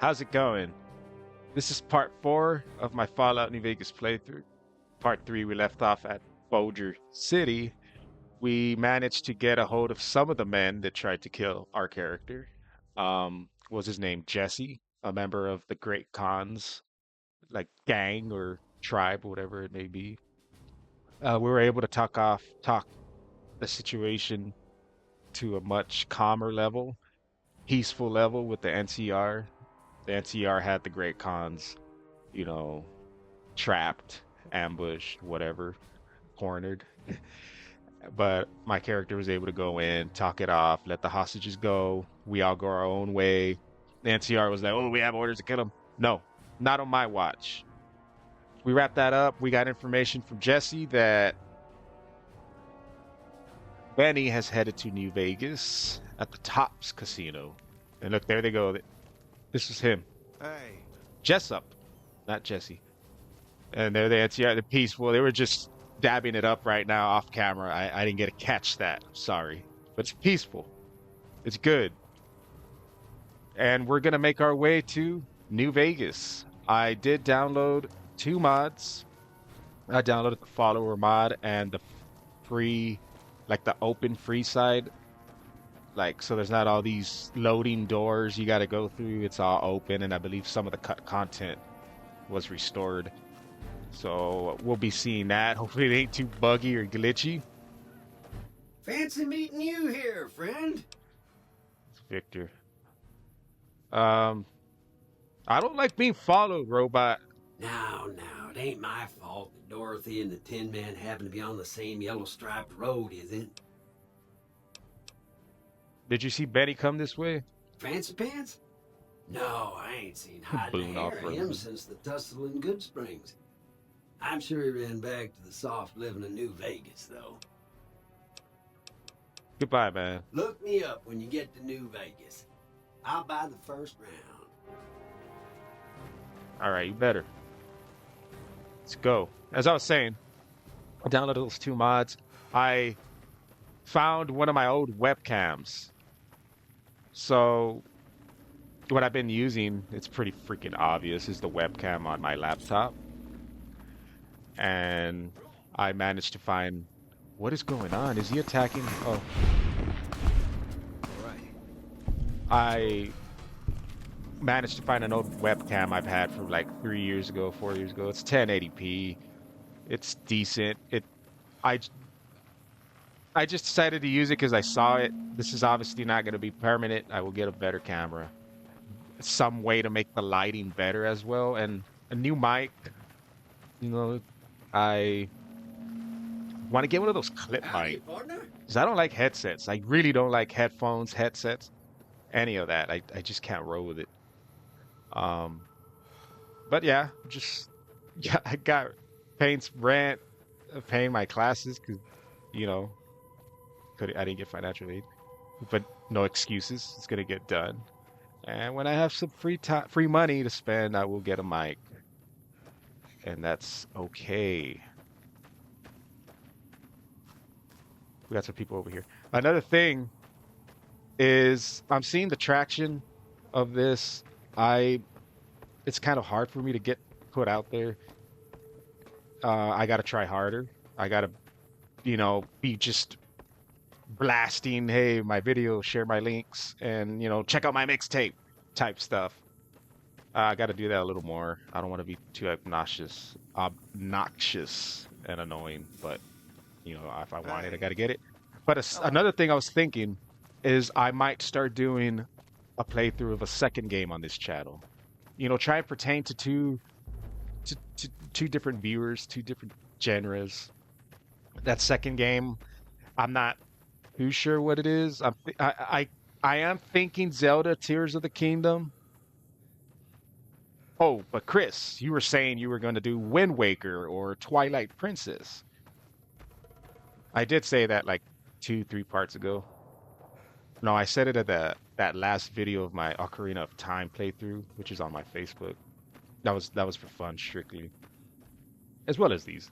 How's it going? This is part 4 of my Fallout New Vegas playthrough. Part 3, we left off at Folger City. We managed to get a hold of some of the men that tried to kill our character. Was his name Jesse, a member of the Great Khans, like gang or tribe, whatever it may be. We were able to talk the situation to a much calmer level, peaceful level with the NCR. The NCR had the Great Khans, you know, trapped, ambushed, whatever, cornered. But my character was able to go in, talk it off, let the hostages go. We all go our own way. The NCR was like, "Oh, we have orders to kill him." No, not on my watch. We wrapped that up. We got information from Jesse that Benny has headed to New Vegas at the Tops Casino. And look, there they go. This is him. Hey. Jessup, not Jesse. And there they NCR, the peaceful. They were just dabbing it up right now off camera. I didn't get to catch that. Sorry. But it's peaceful. It's good. And we're going to make our way to New Vegas. I did download 2 mods. I downloaded the follower mod and the free, like the open free side. Like, so there's not all these loading doors you got to go through. It's all open, and I believe some of the cut content was restored. So we'll be seeing that. Hopefully it ain't too buggy or glitchy. Fancy meeting you here, friend. It's Victor. I don't like being followed, robot. Now, it ain't my fault that Dorothy and the Tin Man happen to be on the same yellow striped road, is it? Did you see Betty come this way? Fancy Pants? No, I ain't seen hide Boon nor hair of off-road. him since the tussle in Good Springs. I'm sure he ran back to the soft living of New Vegas, though. Goodbye, man. Look me up when you get to New Vegas. I'll buy the first round. All right, you better. Let's go. As I was saying, I downloaded those 2 mods. I found one of my old webcams. So what I've been using, it's pretty freaking obvious, is the webcam on my laptop. And I managed to find, what is going on? Is he attacking? Oh. All right. I managed to find an old webcam I've had from like 3 years ago, 4 years ago. It's 1080p. It's decent. I just decided to use it because I saw it. This is obviously not going to be permanent. I will get a better camera. Some way to make the lighting better as well. And a new mic. You know, I want to get one of those clip Howdy, mics. partner. Because I don't like headsets. I really don't like headphones, headsets, any of that. I just can't roll with it. But yeah, I got paying rent, paying my classes because, you know, I didn't get financial aid, but no excuses. It's gonna get done. And when I have some free money to spend, I will get a mic, and that's okay. We got some people over here. Another thing is I'm seeing the traction of this. It's kind of hard for me to get put out there. I got to try harder. I got to, be just blasting, hey, my video, share my links, and, check out my mixtape type stuff. I got to do that a little more. I don't want to be too obnoxious and annoying, but, if I want it, I got to get it. But another thing I was thinking is I might start doing a playthrough of a second game on this channel. Try and pertain to two different viewers, 2 different genres. That second game, I'm not too sure what it is. I am thinking Zelda Tears of the Kingdom. Oh, but Chris, you were saying you were going to do Wind Waker or Twilight Princess. I did say that like 2-3 parts ago. No, I said it at that last video of my Ocarina of Time playthrough, which is on my Facebook. That was for fun strictly, as well as these.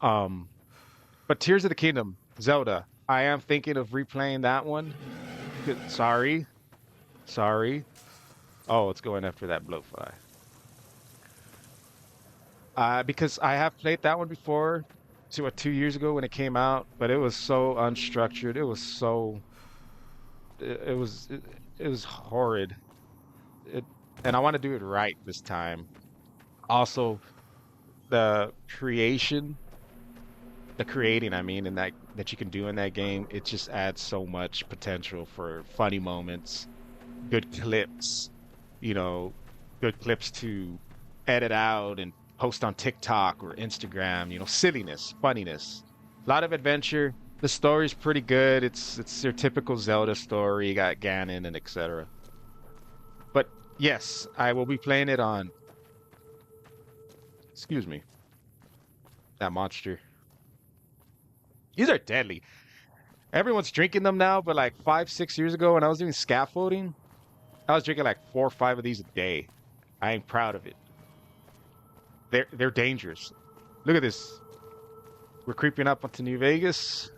But Tears of the Kingdom, Zelda, I am thinking of replaying that one. Sorry. Oh, it's going after that blowfly. Because I have played that one before, 2 years ago when it came out, but it was so unstructured. It was so it was horrid. It and I want to do it right this time. Also, the creation, the creating, I mean, in that you can do in that game, it just adds so much potential for funny moments, good clips, you know, good clips to edit out and post on TikTok or Instagram, silliness, funniness. A lot of adventure. The story's pretty good. It's your typical Zelda story. You got Ganon and etc. But yes, I will be playing it on, excuse me, that monster. These are deadly. Everyone's drinking them now, but like 5, 6 years ago when I was doing scaffolding, I was drinking like 4 or 5 of these a day. I ain't proud of it. They're dangerous. Look at this. We're creeping up onto New Vegas.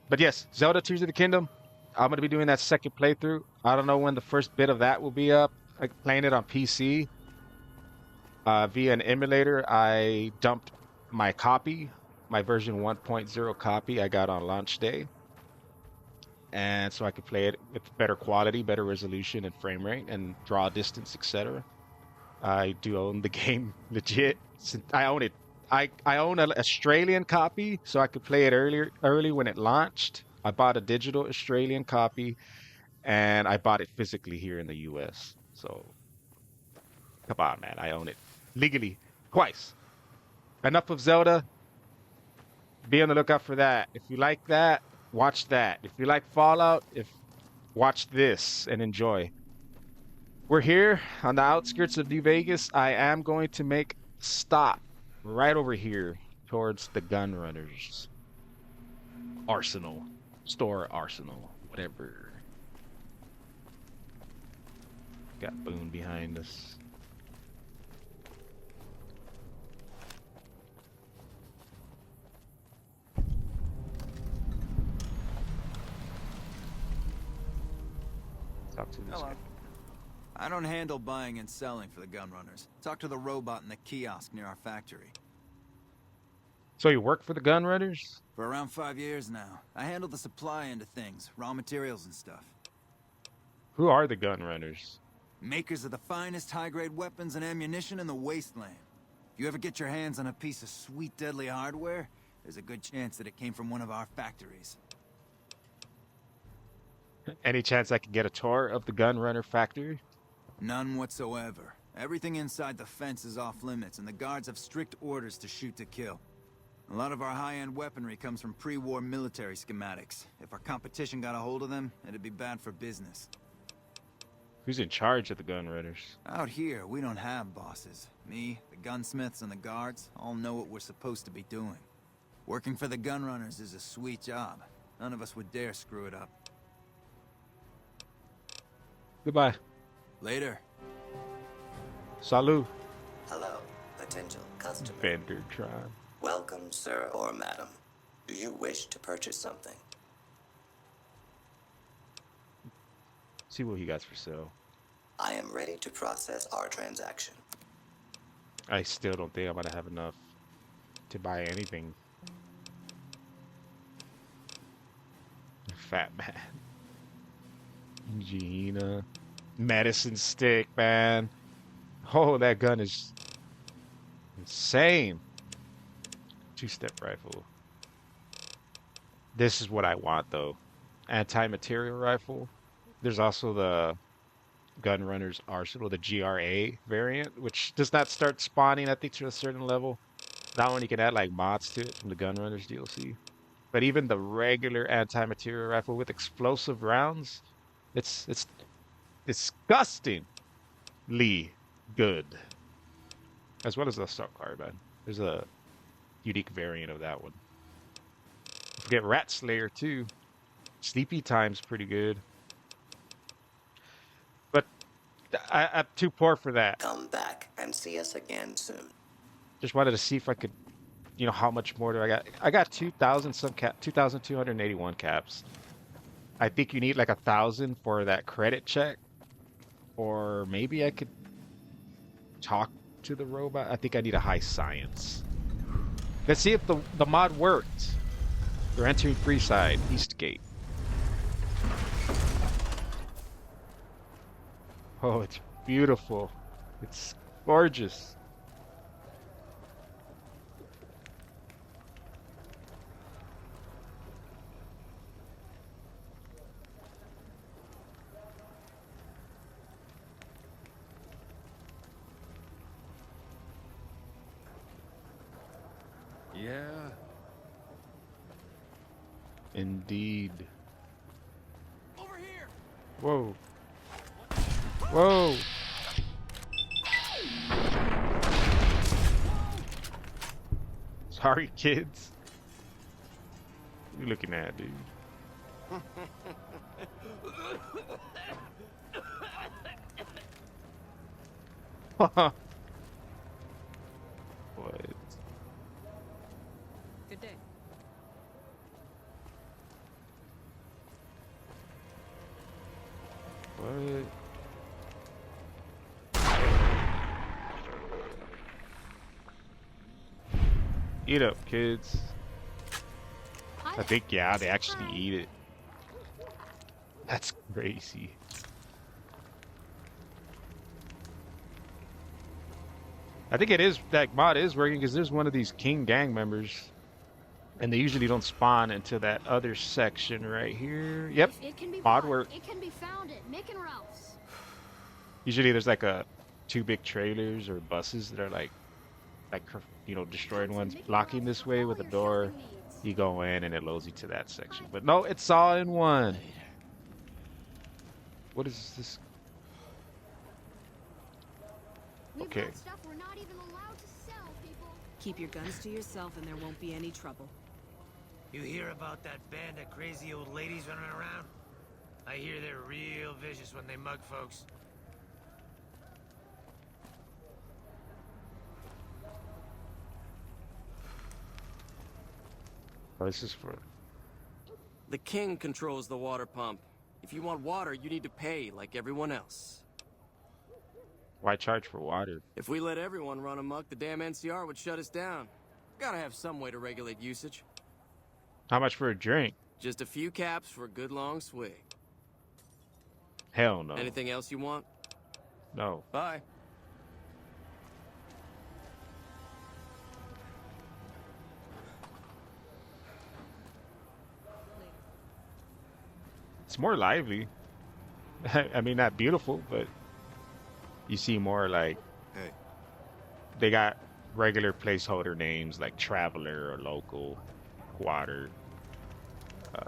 But yes, Zelda Tears of the Kingdom. I'm going to be doing that second playthrough. I don't know when the first bit of that will be up. I'm playing it on PC via an emulator. I dumped my copy, my version 1.0 copy I got on launch day. And so I could play it with better quality, better resolution and frame rate and draw distance, etc. I do own the game legit. I own it. I own an Australian copy, so I could play it early when it launched. I bought a digital Australian copy, and I bought it physically here in the US. So, come on, man. I own it legally twice. Enough of Zelda. Be on the lookout for that. If you like that, watch that. If you like Fallout, watch this and enjoy. We're here on the outskirts of New Vegas. I am going to make a stop right over here towards the Gunrunners arsenal, arsenal, whatever. Got Boone behind us. Talk to this Hello. guy. I don't handle buying and selling for the Gunrunners. Talk to the robot in the kiosk near our factory. So you work for the Gunrunners? For around 5 years now, I handle the supply end of things, raw materials and stuff. Who are the Gunrunners? Makers of the finest high-grade weapons and ammunition in the wasteland. If you ever get your hands on a piece of sweet, deadly hardware, there's a good chance that it came from one of our factories. Any chance I can get a tour of the Gunrunner factory? None whatsoever. Everything inside the fence is off limits, and the guards have strict orders to shoot to kill. A lot of our high-end weaponry comes from pre-war military schematics. If our competition got a hold of them, it'd be bad for business. Who's in charge of the Gunrunners? Out here, we don't have bosses. Me, the gunsmiths, and the guards all know what we're supposed to be doing. Working for the Gunrunners is a sweet job. None of us would dare screw it up. Goodbye. Later. Salut. Hello, potential customer. Vandertron. Welcome, sir or madam. Do you wish to purchase something? See what he got for sale. I am ready to process our transaction. I still don't think I'm gonna have enough to buy anything. Fat man. Gina. Medicine stick, man. Oh, that gun is insane. Two-step rifle. This is what I want, though. Anti-material rifle. There's also the Gunrunner's Arsenal, the GRA variant, which does not start spawning, I think, to a certain level. That one you can add like mods to it from the Gunrunners DLC. But even the regular anti-material rifle with explosive rounds, it's disgustingly good. As well as the assault carbine. There's a unique variant of that one. Don't forget Rat Slayer too. Sleepy Time's pretty good. But I'm too poor for that. Come back and see us again soon. Just wanted to see if I could, how much more do I got? I got 2,000 some 2,281 caps. I think you need like 1,000 for that credit check, or maybe I could talk to the robot. I think I need a high science. Let's see if the mod worked. We're entering Freeside, East Gate. Oh, it's beautiful. It's gorgeous. Yeah. Indeed. Over here! Whoa. Whoa. Sorry, kids. What are you looking at, dude? What? Good day. What? Eat up, kids. I think, yeah, they actually eat it. That's crazy. I think it is, that mod is working because there's one of these King gang members. And they usually don't spawn into that other section right here. Yep, mod work. It can be found at Mick and Ralph's. Usually there's like two big trailers or buses that are like, you know, destroyed ones blocking this way with a door. You go in and it loads you to that section. But no, it's all in one. What is this? Okay. Stuff we're not even allowed to sell, people. Keep your guns to yourself and there won't be any trouble. You hear about that band of crazy old ladies running around? I hear they're real vicious when they mug folks. Oh, this is for... The king controls the water pump. If you want water, you need to pay like everyone else. Why charge for water? If we let everyone run amok, the damn NCR would shut us down. Gotta have some way to regulate usage. How much for a drink? Just a few caps for a good long swig. Hell no. Anything else you want? No. Bye. It's more lively. I mean, not beautiful, but you see more like... Hey. They got regular placeholder names like Traveler or Local, Water,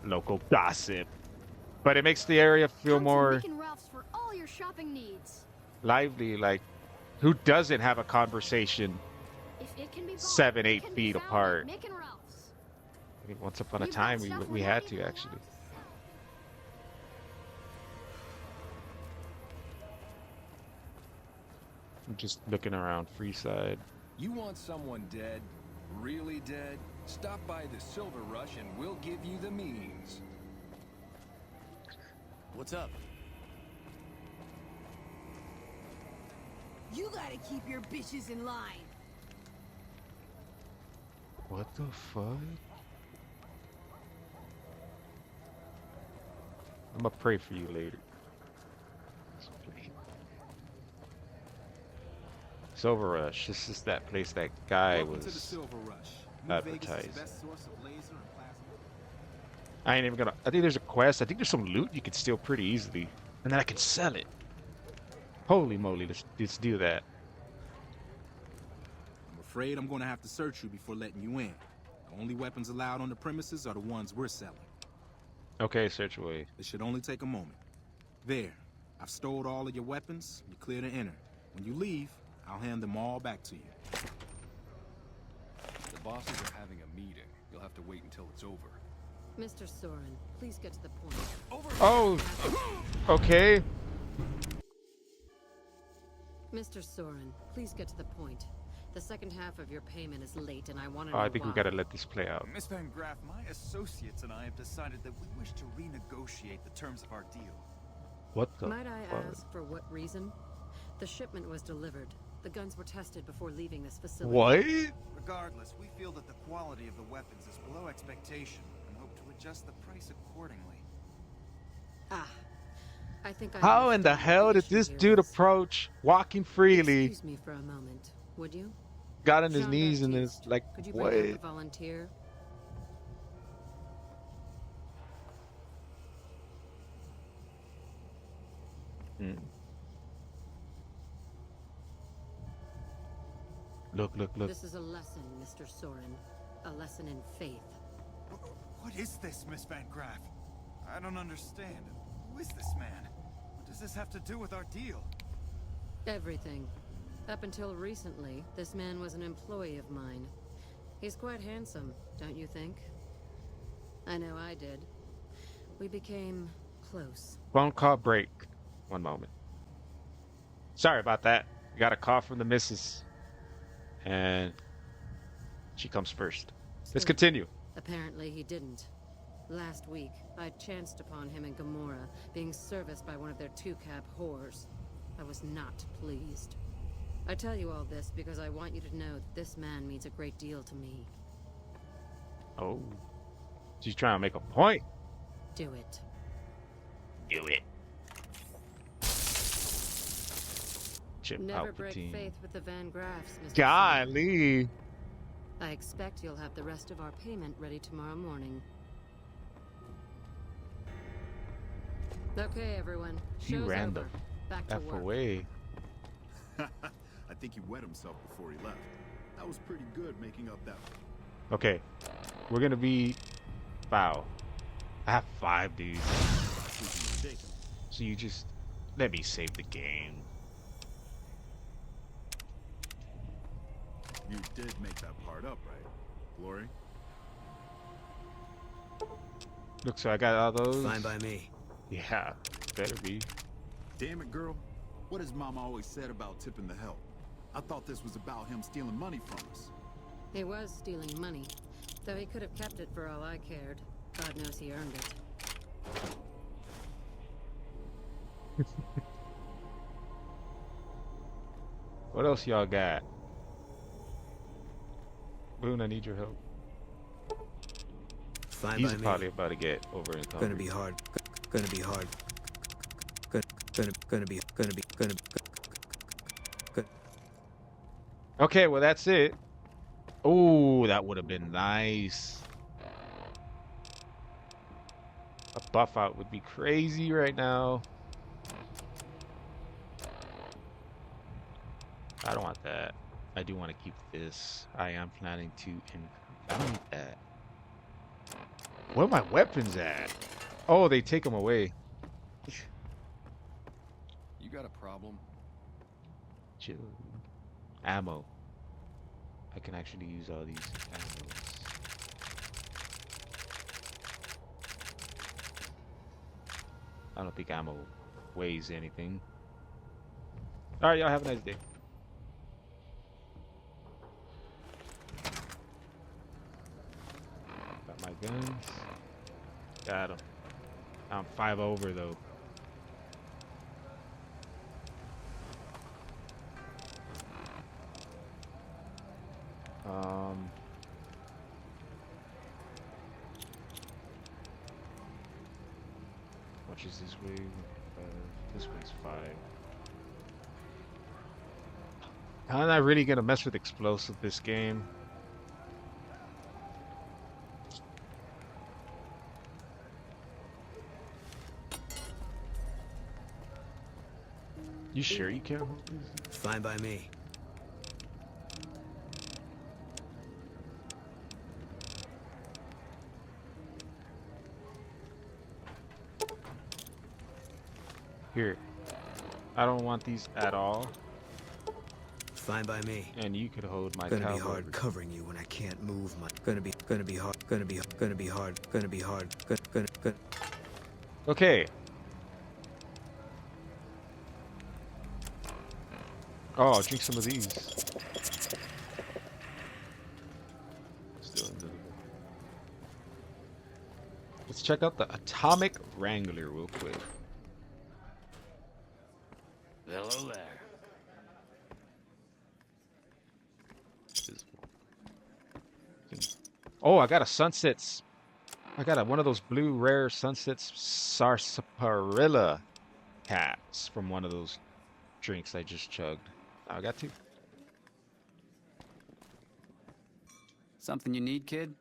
Local Gossip. But it makes the area feel more Mick and Ralph's for all your shopping needs. lively. Like, who doesn't have a conversation If it can be bought, 7, it 8 can be feet found at apart? Mick and Ralph's. I mean, once upon a We've got time, stuff we we're had not to even actually. allowed to sell. I'm just looking around Freeside. You want someone dead? Really dead? Stop by the Silver Rush and we'll give you the means. What's up? You gotta keep your bitches in line. What the fuck? I'm gonna pray for you later. Silver Rush. This is that place that guy Welcome to the was Silver Rush. New Vegas' advertised. best source of laser and plasma. I ain't even gonna. I think there's a quest. I think there's some loot you can steal pretty easily, and then I can sell it. Holy moly! Let's do that. I'm afraid I'm gonna have to search you before letting you in. The only weapons allowed on the premises are the ones we're selling. Okay, search away. It should only take a moment. There. I've stowed all of your weapons. You're clear to enter. When you leave, I'll hand them all back to you. The bosses are having a meeting. You'll have to wait until it's over. Mr. Soren, please get to the point. Oh, okay. Mr. Soren, please get to the point. The second half of your payment is late, and I want to Oh, know I think we why. gotta let this play out. Miss Van Graff, my associates and I have decided that we wish to renegotiate the terms of our deal. What the Might I fuck? ask for what reason? The shipment was delivered. The guns were tested before leaving this facility. What? Regardless, we feel that the quality of the weapons is below expectation and hope to adjust the price accordingly. Ah, I think I How in the understand hell what did issue this here dude is. approach walking freely, Excuse me for a moment, would you? got on his Jean knees, and Baptiste, is like, could you bring what? out the volunteer? Hmm. Look, look, look. This is a lesson, Mr. Soren. A lesson in faith. What is this, Miss Van Graff? I don't understand. Who is this man? What does this have to do with our deal? Everything. Up until recently, this man was an employee of mine. He's quite handsome, don't you think? I know I did. We became close. Phone call break. One moment. Sorry about that. We got a call from the missus. And she comes first. Let's Still, continue. apparently he didn't. Last week, I chanced upon him in Gamora, being serviced by one of their two-cab whores. I was not pleased. I tell you all this because I want you to know that this man means a great deal to me. Oh. She's trying to make a point. Do it. Do it. Chip Never break Palpatine. faith with the Van Graffs, Mr. Soren. Golly. I expect you'll have the rest of our payment ready tomorrow morning. Okay, everyone. He Show's ran over. the Back to F work. away. I think he wet himself before he left. That was pretty good making up that. Okay. We're gonna be foul. I have 5 dudes. So you just let me save the game. You did make that part up, right, Glory? Look, so I got all those. Fine by me. Yeah, better be. Damn it, girl. What has Mama always said about tipping the help? I thought this was about him stealing money from us. He was stealing money, though he could have kept it for all I cared. God knows he earned it. What else y'all got? Boone, I need your help. Fine He's by me. probably about to get over encumbered. Gonna be hard. Gonna be hard. Gonna be. Okay, well that's it. Oh, that would have been nice. A buff out would be crazy right now. I don't want that. I do want to keep this. I am planning to. I don't need that. Where are my weapons at? Oh, they take them away. You got a problem? Chill. Ammo. I can actually use all these ammos. I don't think ammo weighs anything. Alright, y'all have a nice day. Got my guns. Got them. I'm 5 over though. Which is this way? This way's 5. I'm not really gonna mess with explosive this game. You sure you can't hold this? Fine by me. Here. I don't want these at all. Fine by me. And you could hold my Gonna be cowboy hard over- covering you when I can't move my. Gonna be hard. Gonna be hard. Gonna be hard. Gonna be hard. Gonna. Okay. Oh, I'll drink some of these. Let's check out the Atomic Wrangler real quick. Hello there. Oh, I got a Sunsets. I got one of those blue rare Sunsets Sarsaparilla caps from one of those drinks I just chugged. I got two. Something you need, kid?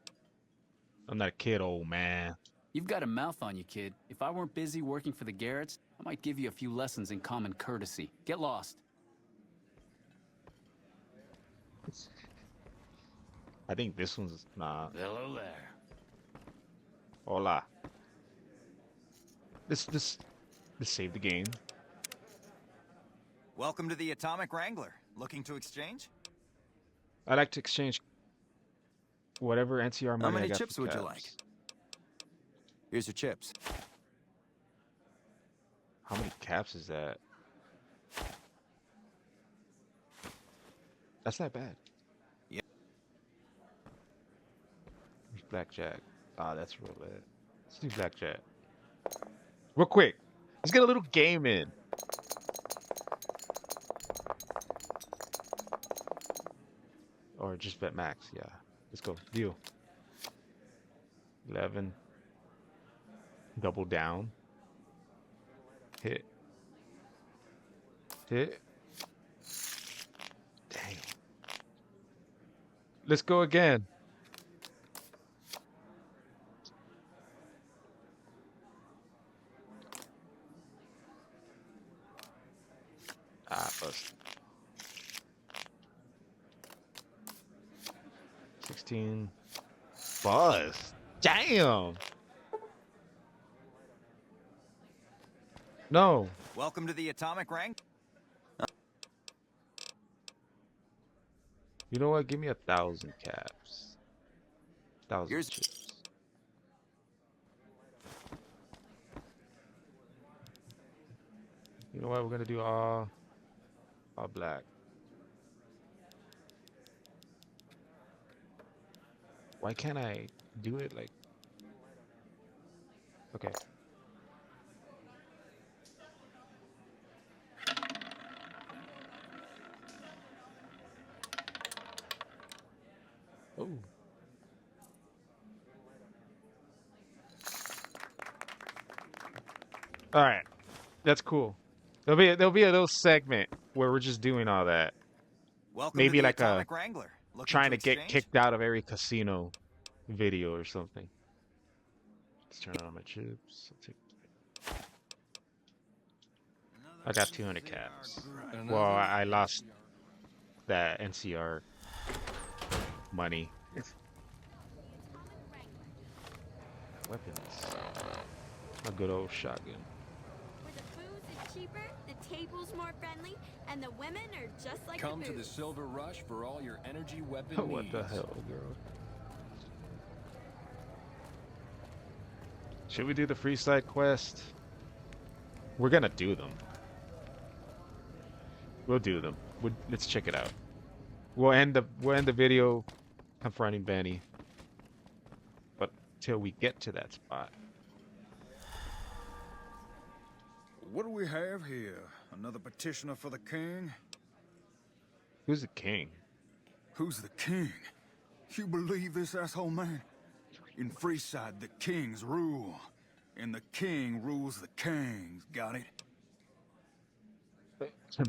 I'm not a kid, old man. You've got a mouth on you, kid. If I weren't busy working for the Garretts, I might give you a few lessons in common courtesy. Get lost. I think this one's nah. Hello there. Hola. Let's save the game. Welcome to the Atomic Wrangler. Looking to exchange? I like to exchange whatever NCR money How many I got chips for would you cabs. like? Here's your chips. How many caps is that? That's not bad. Yeah. Blackjack. Ah, that's real bad. Let's do blackjack. Real quick. Let's get a little game in. Or just bet max, yeah. Let's go. Deal. 11. Double down. Hit. Hit. Dang. Let's go again. Ah, bust. 16. Buzz. Damn. No. Welcome to the Atomic Wrangler. You know what? Give me 1,000 caps. 1,000 Here's- chips. You know what? We're gonna do all black. Why can't I do it like? Okay. Oh. All right. That's cool. There'll be a little segment where we're just doing all that. Welcome Maybe to the like a Atomic Wrangler. Looking trying to get exchange? kicked out of every casino video or something. Let's turn on my chips. I got 200 caps. Well, I lost that NCR money. Weapons. A good old shotgun. Where the booze is cheaper, the table's more friendly, and the women are just like Come the to the booze. Silver Rush for all your energy weapon What needs. the hell, girl? Should we do the free side quest? We're gonna do them. We'll do them. Let's check it out. We'll end the video confronting Benny. But till we get to that spot. What do we have here? Another petitioner for the king? Who's the king? Who's the king? You believe this, asshole man? In Freeside, the kings rule. And the king rules the kings. Got it?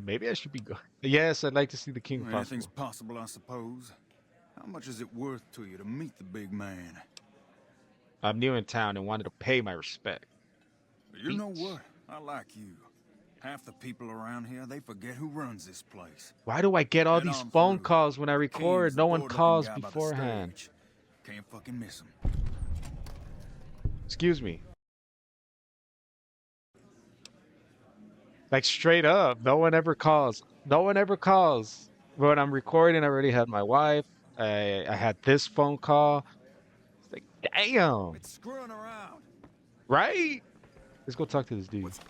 Maybe I should be going. Yes, I'd like to see the king. Anything's possible, I suppose. How much is it worth to you to meet the big man? I'm new in town and wanted to pay my respect. You know what? I like you. Half the people around here, they forget who runs this place. Why do I get all Head these on phone through. calls when I record? King's No the one bored-looking calls guy by the beforehand. stage. Can't fucking miss him. Excuse me. Like straight up, no one ever calls. No one ever calls. When I'm recording, I already had my wife. I had this phone call. It's like, damn. It's screwing around. Right? Let's go talk to this dude. What's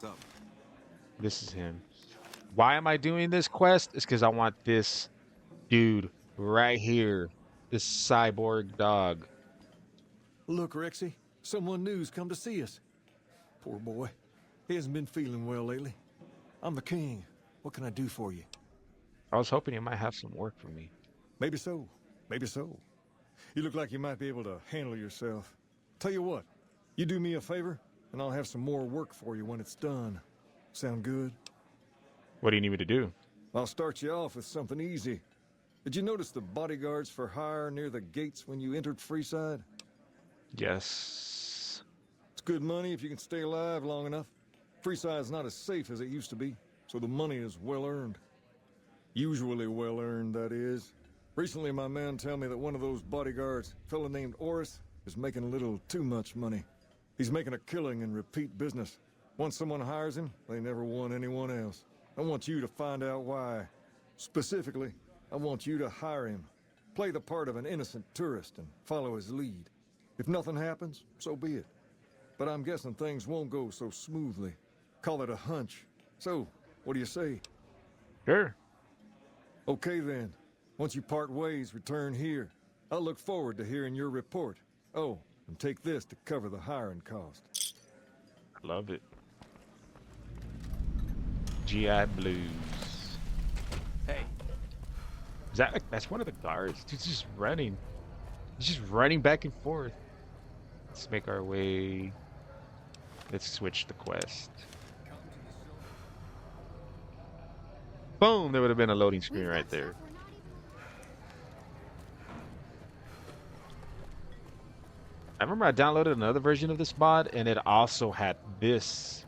up? This is him. Why am I doing this quest? It's because I want this dude right here. This cyborg dog. Look, Rexy, someone new's come to see us. Poor boy. He hasn't been feeling well lately. I'm the king. What can I do for you? I was hoping you might have some work for me. Maybe so. Maybe so. You look like you might be able to handle yourself. Tell you what, you do me a favor, and I'll have some more work for you when it's done. Sound good? What do you need me to do? I'll start you off with something easy. Did you notice the bodyguards for hire near the gates when you entered Freeside? Yes. It's good money if you can stay alive long enough. Freeside's not as safe as it used to be, so the money is well earned. Usually well earned, that is. Recently, my man tell me that one of those bodyguards, a fella named Oris, is making a little too much money. He's making a killing in repeat business. Once someone hires him, they never want anyone else. I want you to find out why. Specifically, I want you to hire him. Play the part of an innocent tourist and follow his lead. If nothing happens, so be it. But I'm guessing things won't go so smoothly. Call it a hunch. So, what do you say? Sure. Okay then. Once you part ways, return here. I'll look forward to hearing your report. Oh, and take this to cover the hiring cost. Love it. GI Blues. Hey. Is that like, that's one of the guards? Dude's just running. He's just running back and forth. Let's make our way. Let's switch the quest. Boom! There would have been a loading screen right there. I remember I downloaded another version of this mod and it also had this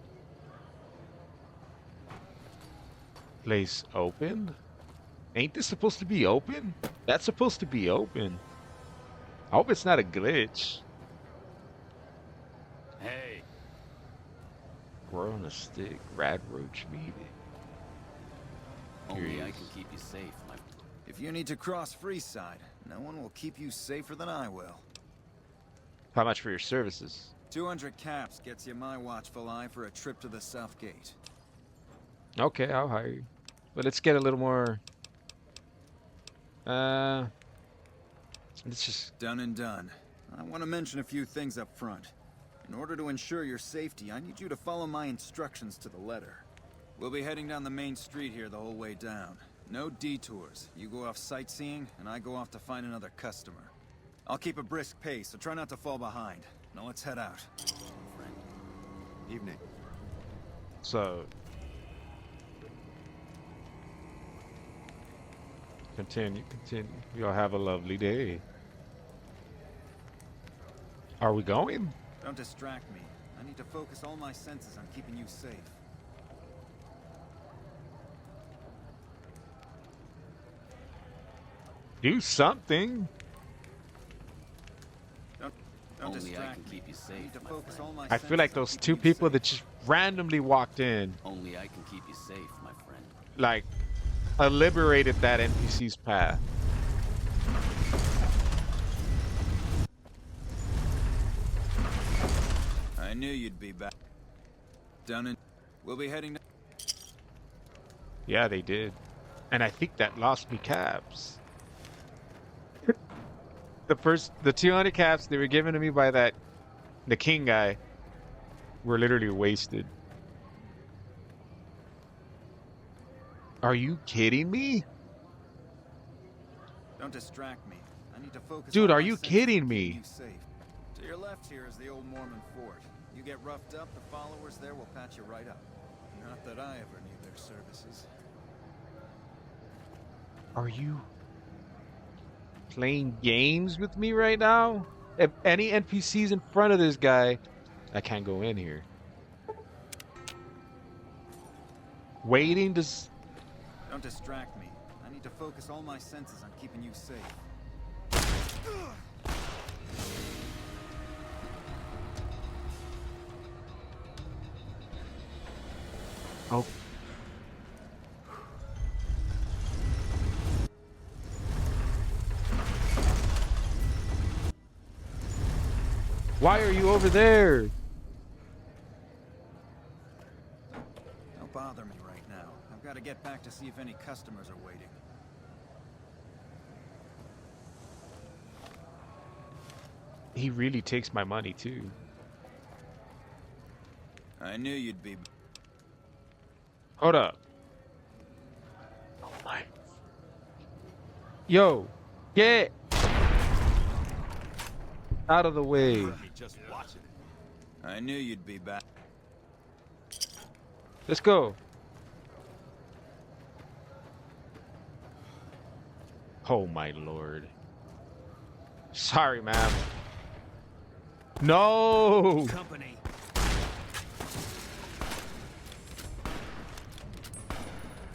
place open. Ain't this supposed to be open? That's supposed to be open. I hope it's not a glitch. Hey. We're on a stick. Rad roach meat. Only I can keep you safe, my... If you need to cross Freeside, no one will keep you safer than I will. How much for your services? 200 caps gets you my watchful eye for a trip to the South Gate. Okay, I'll hire you. But let's get a little more... Let's just... Done and done. I want to mention a few things up front. In order to ensure your safety, I need you to follow my instructions to the letter. We'll be heading down the main street here the whole way down. No detours. You go off sightseeing, and I go off to find another customer. I'll keep a brisk pace, so try not to fall behind. Now let's head out. Evening. So... Continue. You'll have a lovely day. Are we going? Don't distract me. I need to focus all my senses on keeping you safe. Do something. Don't Only distract I can keep you safe. I need to focus all my I feel like those two people that just randomly walked in, Only I can keep you safe, my friend. like, liberated that NPC's path. I knew you'd be back. Done and we'll be heading to... Yeah, they did. And I think that lost me caps. The 200 caps they were given to me by the king guy were literally wasted. Are you kidding me? Don't distract me. I need to focus. Dude, on are my you senses kidding and keep me? you safe. To your left here is the old Mormon fort. You get roughed up, the followers there will patch you right up. Not that I ever need their services. Are you playing games with me right now? If any NPCs in front of this guy, I can't go in here. Waiting to... Don't distract me. I need to focus all my senses on keeping you safe. Oh. Why are you over there? Don't bother me right now. I've got to get back to see if any customers are waiting. he really takes my money too. I knew you'd be. Hold up. Oh my. Yo, get out of the way. Just watching it. I knew you'd be back. Let's go. Oh my lord. Sorry, ma'am. No. Company.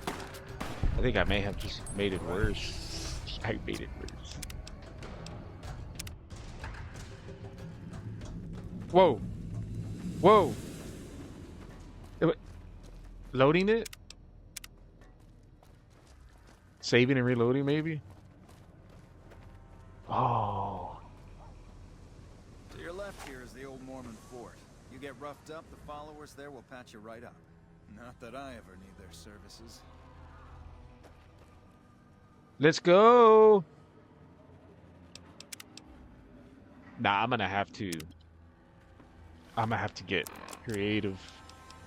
I think I may have just made it worse. I made it worse. Whoa. Whoa. Loading it? Saving and reloading, maybe? Oh. To your left here is the old Mormon fort. You get roughed up, the followers there will patch you right up. Not that I ever need their services. Let's go. Nah, I'm gonna have to get creative.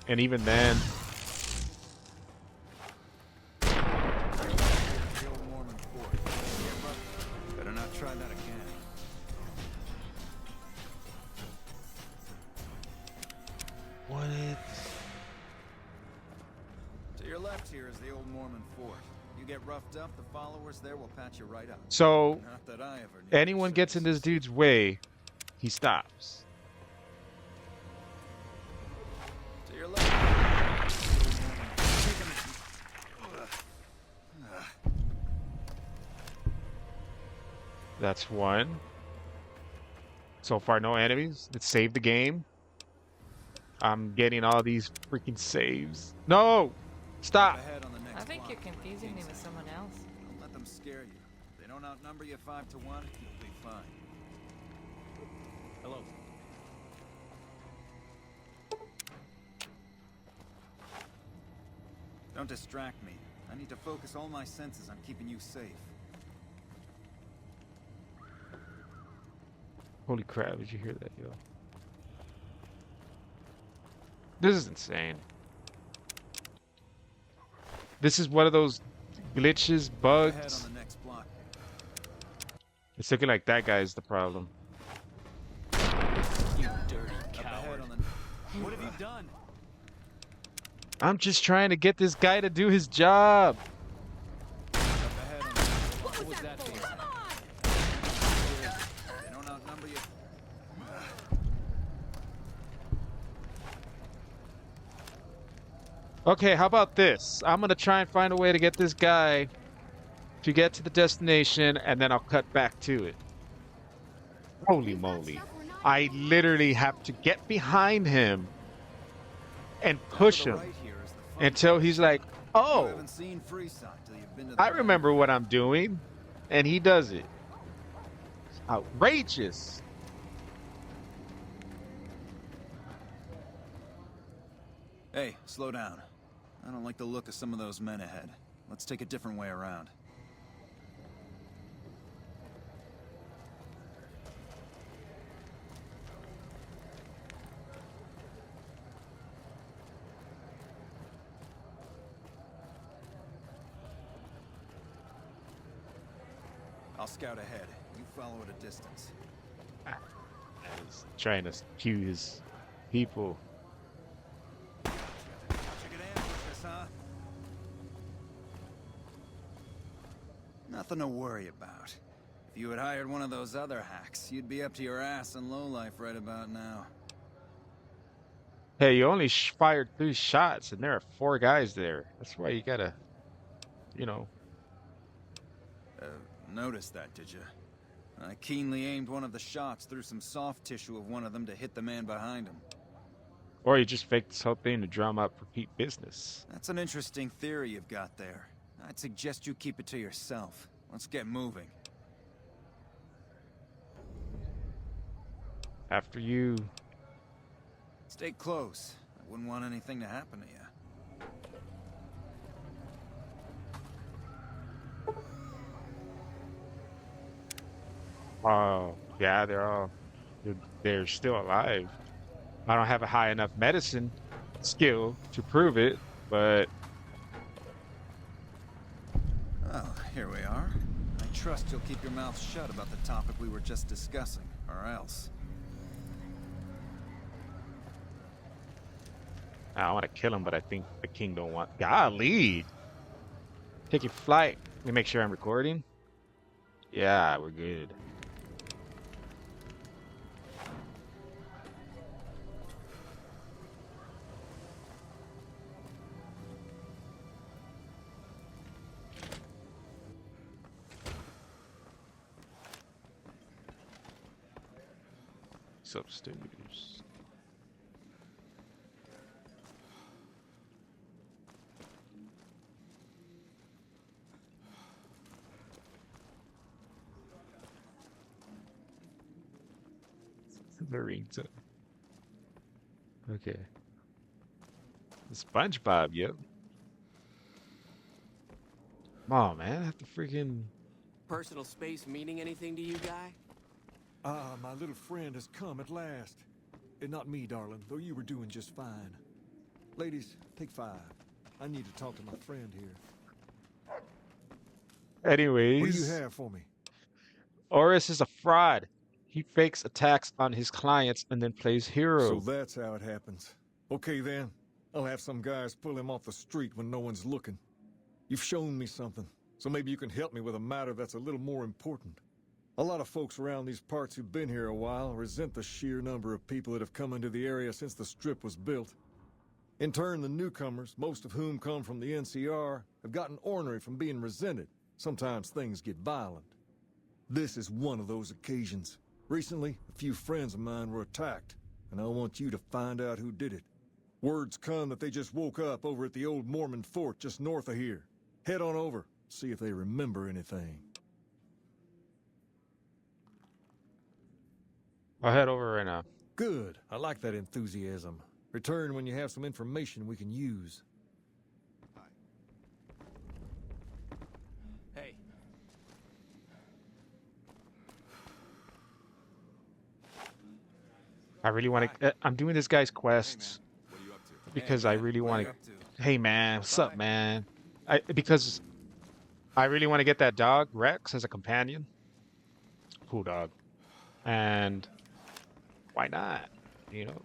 And even then, The old Mormon fort. Get roughed. Better not try that again. what? To your left here is the old Mormon fort. You get roughed up, the followers there will patch you right up. So Not that I ever need anyone gets in this dude's way, he stops. To your left. That's one. So far, no enemies. Let's save the game. I'm getting all these freaking saves. No! Stop! Ahead on the next I think block. you're confusing me with someone else. Don't let them scare you. If they don't outnumber you 5 to 1, you'll be fine. Hello. Don't distract me. I need to focus all my senses on keeping you safe. Holy crap, did you hear that, yo? This is insane. This is one of those glitches, Ahead bugs. on the next block. It's looking like that guy is the problem. You dirty Up coward. ahead on the... What have you done? I'm just trying to get this guy to do his job. Up ahead on the... What was that for? They don't outnumber you. Okay, how about this? I'm gonna try and find a way to get this guy to get to the destination, and then I'll cut back to it. Holy moly. I literally have to get behind him and push him Right here is the fun until he's like, You oh, haven't seen Freeside till you've been to the I remember what I'm doing, and he does it. Outrageous. Hey, slow down. I don't like the look of some of those men ahead. Let's take a different way around. I'll scout ahead. You follow at a distance. I was trying to cue his people. How'd you get ambushed, huh? Nothing to worry about. If you had hired one of those other hacks, you'd be up to your ass in lowlife right about now. Hey, you only fired 3 shots, and there are 4 guys there. That's why you gotta, you know. Noticed that, did you? I keenly aimed one of the shots through some soft tissue of one of them to hit the man behind him. Or you just faked this whole thing to drum up repeat business. That's an interesting theory you've got there. I'd suggest you keep it to yourself. Let's get moving. After you. Stay close. I wouldn't want anything to happen to you. Oh, yeah, they're all they're still alive. I don't have a high enough medicine skill to prove it, but Well, here we are. I trust you'll keep your mouth shut about the topic we were just discussing, or else. I want to kill him, but I think the king don't want. Golly, taking flight. Let me make sure I'm recording. Yeah, we're good. Upstairs. Marines. Okay. SpongeBob, yep. Come on, man. I have to freaking. Personal space meaning anything to you, guy? Ah, my little friend has come at last. And not me, darling, though you were doing just fine. Ladies, take 5. I need to talk to my friend here. Anyways. What do you have for me? Oris is a fraud. He fakes attacks on his clients and then plays hero. So that's how it happens. Okay then. I'll have some guys pull him off the street when no one's looking. You've shown me something, so maybe you can help me with a matter that's a little more important. A lot of folks around these parts who've been here a while resent the sheer number of people that have come into the area since the Strip was built. In turn, the newcomers, most of whom come from the NCR, have gotten ornery from being resented. Sometimes things get violent. This is one of those occasions. Recently, a few friends of mine were attacked, and I want you to find out who did it. Word's come that they just woke up over at the old Mormon fort just north of here. Head on over, see if they remember anything. I'll head over right now. Good. I like that enthusiasm. Return when you have some information we can use. Hey. I really want to. I'm doing this guy's quests because I really want to. Hey man, what's up, man? Because I really want to get that dog Rex as a companion. Cool dog, and why not? You know.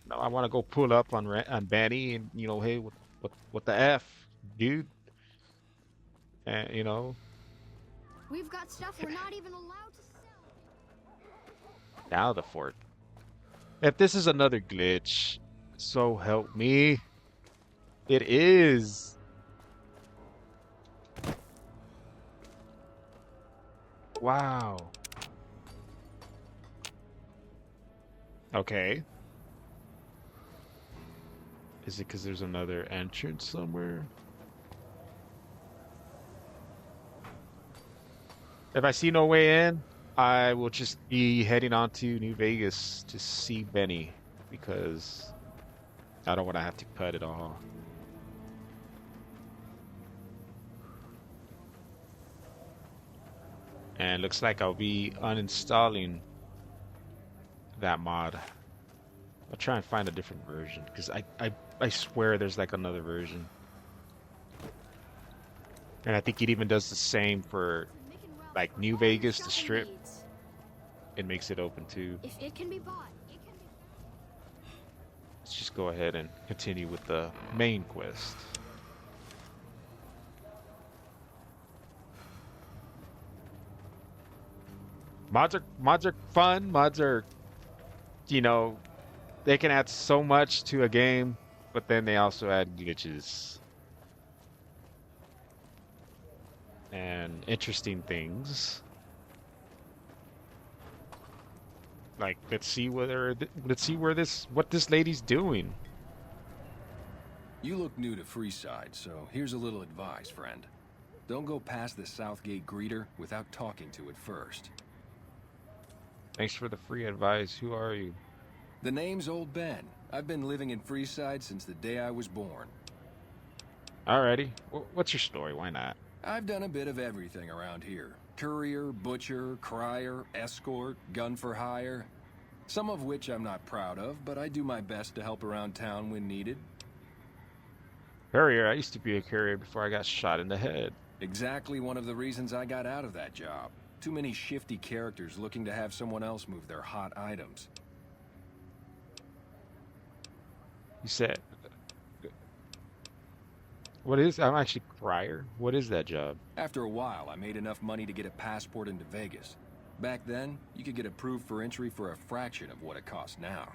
No, I want to go pull up on Benny and hey, what the f, dude? And We've got stuff we're not even allowed to sell. Now the fort. If this is another glitch, so help me. It is. Wow. Okay. Is it because there's another entrance somewhere? If I see no way in, I will just be heading on to New Vegas to see Benny because I don't want to have to cut it all. And looks like I'll be uninstalling that mod. I'll try and find a different version because I swear there's like another version. And I think it even does the same for like New Vegas, the Strip. It makes it open too. If it can be bought, Let's just go ahead and continue with the main quest. Mods are fun. Mods are, they can add so much to a game, but then they also add glitches and interesting things. Like, let's see what this lady's doing. You look new to Freeside, so here's a little advice, friend. Don't go past the Southgate greeter without talking to it first. Thanks for the free advice. Who are you? The name's Old Ben. I've been living in Freeside since the day I was born. Alrighty. What's your story? Why not? I've done a bit of everything around here. Courier, butcher, crier, escort, gun for hire. Some of which I'm not proud of, but I do my best to help around town when needed. Courier? I used to be a courier before I got shot in the head. Exactly one of the reasons I got out of that job. Too many shifty characters looking to have someone else move their hot items. You said... What is... I'm actually crier. What is that job? After a while, I made enough money to get a passport into Vegas. Back then, you could get approved for entry for a fraction of what it costs now.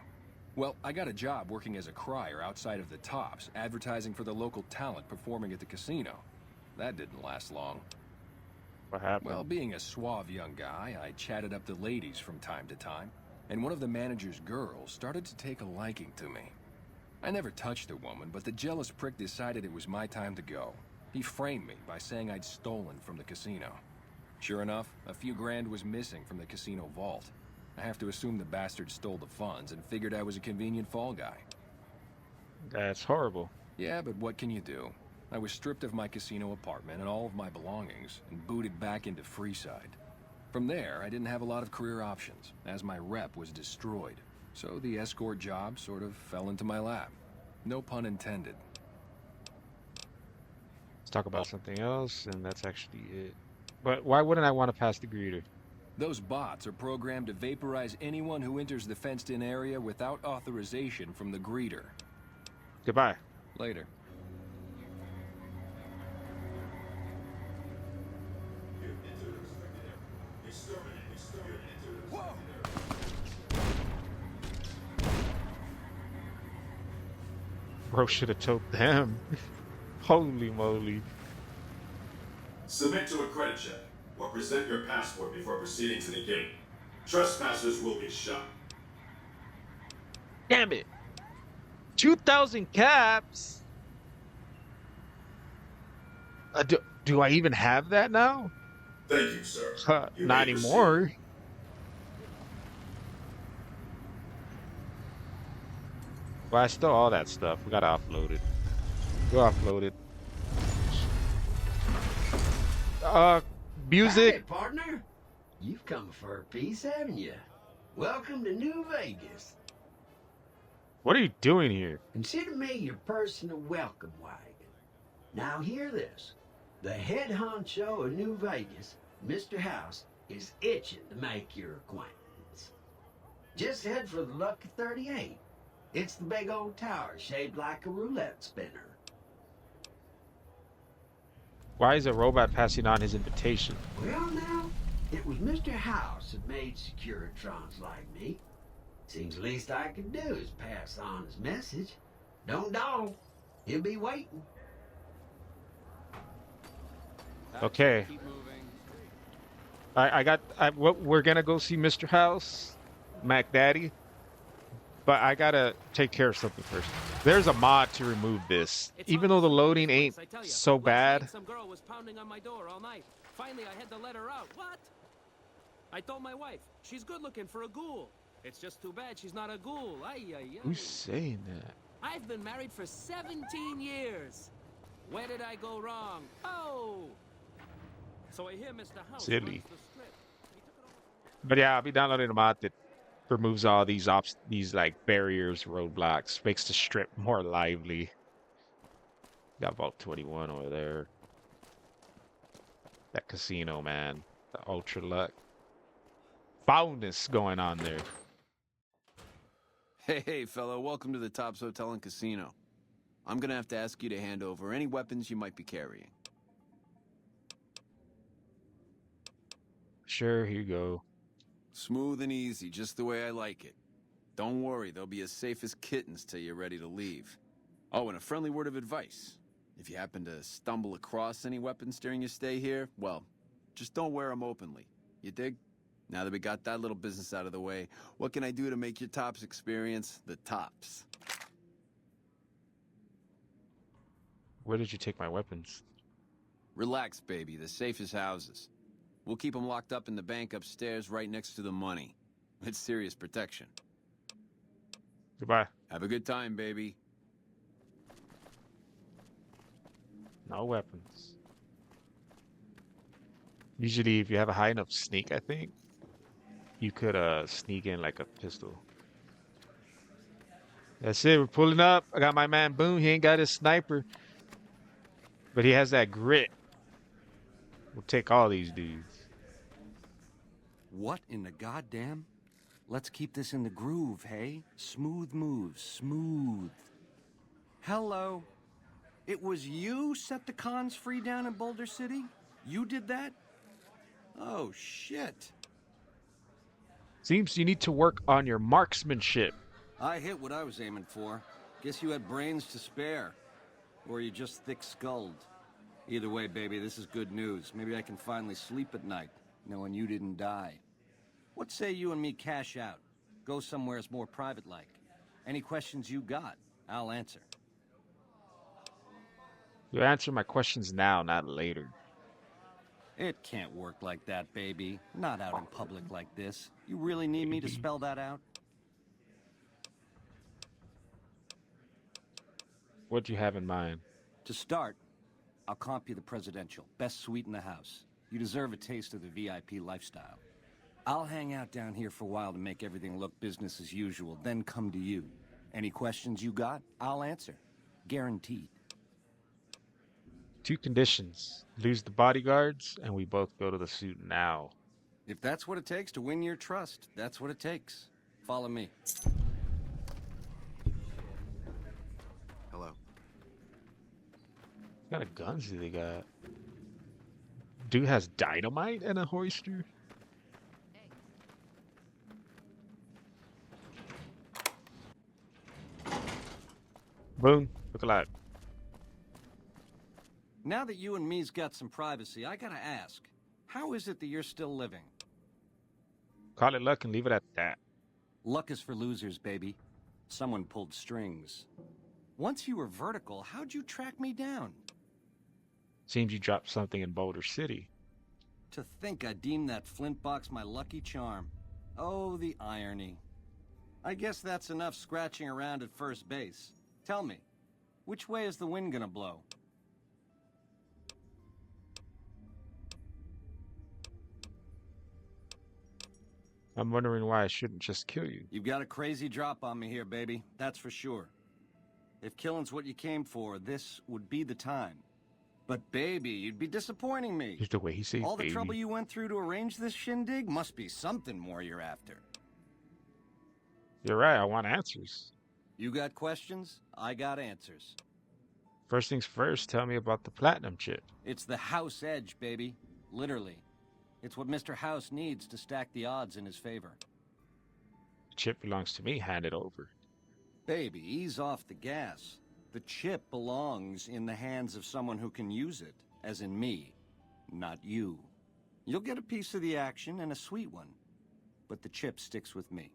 Well, I got a job working as a crier outside of the Tops, advertising for the local talent performing at the casino. That didn't last long. What happened? Well, being a suave young guy, I chatted up the ladies from time to time, and one of the manager's girls started to take a liking to me. I never touched the woman, but the jealous prick decided it was my time to go. He framed me by saying I'd stolen from the casino. Sure enough, a few grand was missing from the casino vault. I have to assume the bastard stole the funds and figured I was a convenient fall guy. That's horrible. Yeah, but what can you do? I was stripped of my casino apartment and all of my belongings and booted back into Freeside. From there, I didn't have a lot of career options, as my rep was destroyed. So the escort job sort of fell into my lap. No pun intended. Let's talk about something else, and that's actually it. But why wouldn't I want to pass the greeter? Those bots are programmed to vaporize anyone who enters the fenced-in area without authorization from the greeter. Goodbye. Later. Bro should have told them. Holy moly. Submit to a credit check or present your passport before proceeding to the gate. Trespassers will be shot. Damn it. 2,000 caps? Do I even have that now? Thank you, sir. Not anymore. Well, I stole all that stuff. We gotta offload it. We'll offload it. Music. Hey, partner. You've come for a piece, haven't you? Welcome to New Vegas. What are you doing here? Consider me your personal welcome wagon. Now hear this. The head honcho of New Vegas, Mr. House, is itching to make your acquaintance. Just head for the Lucky 38. It's the big old tower shaped like a roulette spinner. Why is a robot passing on his invitation? Well now, it was Mr. House that made Securitrons like me. Seems the least I could do is pass on his message. Don't dawdle. He'll be waiting. Okay. We're gonna go see Mr. House, Mac Daddy. But I gotta take care of something first. There's a mod to remove this. Even though the loading ain't so bad. Some girl was pounding on my door all night. Finally, I had to let her out. What? I told my wife. She's good looking for a ghoul. It's just too bad she's not a ghoul. Ay, ay, ay. Who's saying that? I've been married for 17 years. Where did I go wrong? Oh! So I hear Mr. House Silly. runs the strip. But yeah, I'll be downloading a mod that removes all these like barriers, roadblocks, makes the strip more lively. Got Vault 21 over there. That casino, man. The ultra luck. Bonus going on there. Hey, fellow, welcome to the Tops Hotel and Casino. I'm gonna have to ask you to hand over any weapons you might be carrying. Sure, here you go. Smooth and easy, just the way I like it. Don't worry, they'll be as safe as kittens till you're ready to leave. Oh, and a friendly word of advice. If you happen to stumble across any weapons during your stay here, well, just don't wear them openly. You dig? Now that we got that little business out of the way, what can I do to make your Tops experience the tops? Where did you take my weapons? Relax, baby. The safe is houses. We'll keep them locked up in the bank upstairs right next to the money. It's serious protection. Goodbye. Have a good time, baby. No weapons. Usually, if you have a high enough sneak, I think you could sneak in like a pistol. That's it. We're pulling up. I got my man Boone. He ain't got his sniper, but he has that grit. We'll take all these dudes. What in the goddamn? Let's keep this in the groove, hey? Smooth moves, smooth. Hello. It was you set the cons free down in Boulder City? You did that? Oh, shit. Seems you need to work on your marksmanship. I hit what I was aiming for. Guess you had brains to spare. Or you just thick-skulled. Either way, baby, this is good news. Maybe I can finally sleep at night, knowing you didn't die. What say you and me cash out? Go somewheres more private-like. Any questions you got, I'll answer. You answer my questions now, not later. It can't work like that, baby. Not out in public like this. You really need me to spell that out? What do you have in mind? To start, I'll comp you the presidential. Best suite in the house. You deserve a taste of the VIP lifestyle. I'll hang out down here for a while to make everything look business as usual, then come to you. Any questions you got, I'll answer. Guaranteed. 2 conditions. Lose the bodyguards, and we both go to the suit now. If that's what it takes to win your trust, that's what it takes. Follow me. Hello. What kind of guns do they got? Dude has dynamite and a hoister? Boom. Look alive. Now that you and me's got some privacy, I gotta ask, how is it that you're still living? Call it luck and leave it at that. Luck is for losers, baby. Someone pulled strings. Once you were vertical, how'd you track me down? Seems you dropped something in Boulder City. To think I deemed that flint box my lucky charm. Oh, the irony. I guess that's enough scratching around at first base. Tell me, which way is the wind gonna blow? I'm wondering why I shouldn't just kill you. You've got a crazy drop on me here, baby. That's for sure. If killing's what you came for, this would be the time. But baby, you'd be disappointing me. Here's the way he says All the baby. trouble you went through to arrange this shindig must be something more you're after. You're right, I want answers. You got questions, I got answers. First things first, tell me about the platinum chip. It's the house edge, baby. Literally. It's what Mr. House needs to stack the odds in his favor. The chip belongs to me, hand it over. Baby, ease off the gas. The chip belongs in the hands of someone who can use it, as in me, not you. You'll get a piece of the action and a sweet one, but the chip sticks with me.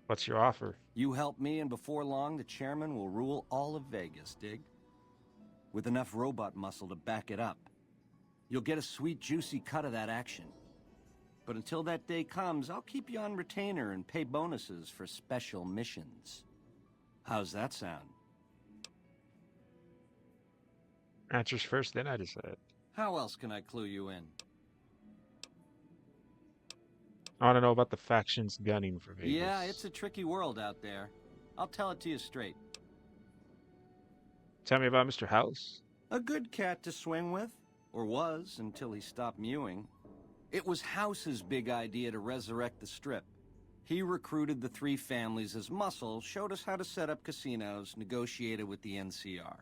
What's your offer? You help me, and before long, the chairman will rule all of Vegas, dig? With enough robot muscle to back it up. You'll get a sweet, juicy cut of that action. But until that day comes, I'll keep you on retainer and pay bonuses for special missions. How's that sound? Answers first, then I decide. How else can I clue you in? I want to know about the factions gunning for Vegas. Yeah, it's a tricky world out there. I'll tell it to you straight. Tell me about Mr. House. A good cat to swing with. Or was, until he stopped mewing. It was House's big idea to resurrect the Strip. He recruited the 3 families as muscle, showed us how to set up casinos, negotiated with the NCR.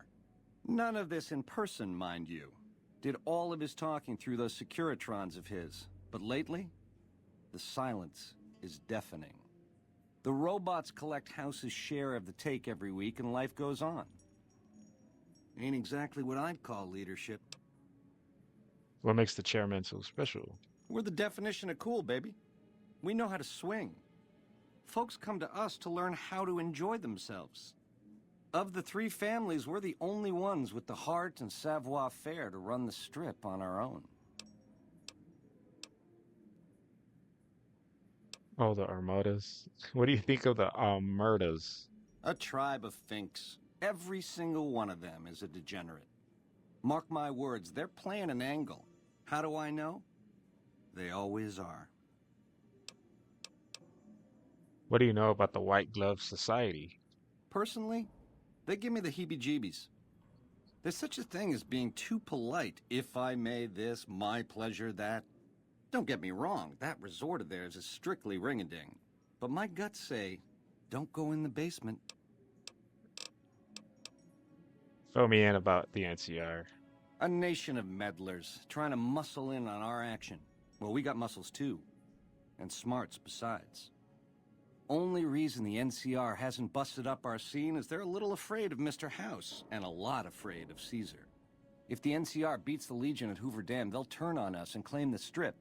None of this in person, mind you. Did all of his talking through those Securitrons of his. But lately, the silence is deafening. The robots collect House's share of the take every week, and life goes on. Ain't exactly what I'd call leadership. What makes the chairman so special? We're the definition of cool, baby. We know how to swing. Folks come to us to learn how to enjoy themselves. Of the 3 families, we're the only ones with the heart and savoir-faire to run the Strip on our own. Oh, the Armadas. What do you think of the Armadas? A tribe of finks. Every single one of them is a degenerate. Mark my words, they're playing an angle. How do I know? They always are. What do you know about the White Glove Society? Personally, they give me the heebie-jeebies. There's such a thing as being too polite. If I may this, my pleasure that. Don't get me wrong, that resort of theirs is strictly ring-a-ding. But my guts say, don't go in the basement. Fill me in about the NCR. A nation of meddlers, trying to muscle in on our action. Well, we got muscles too. And smarts besides. Only reason the NCR hasn't busted up our scene is they're a little afraid of Mr. House, and a lot afraid of Caesar. If the NCR beats the Legion at Hoover Dam, they'll turn on us and claim the Strip.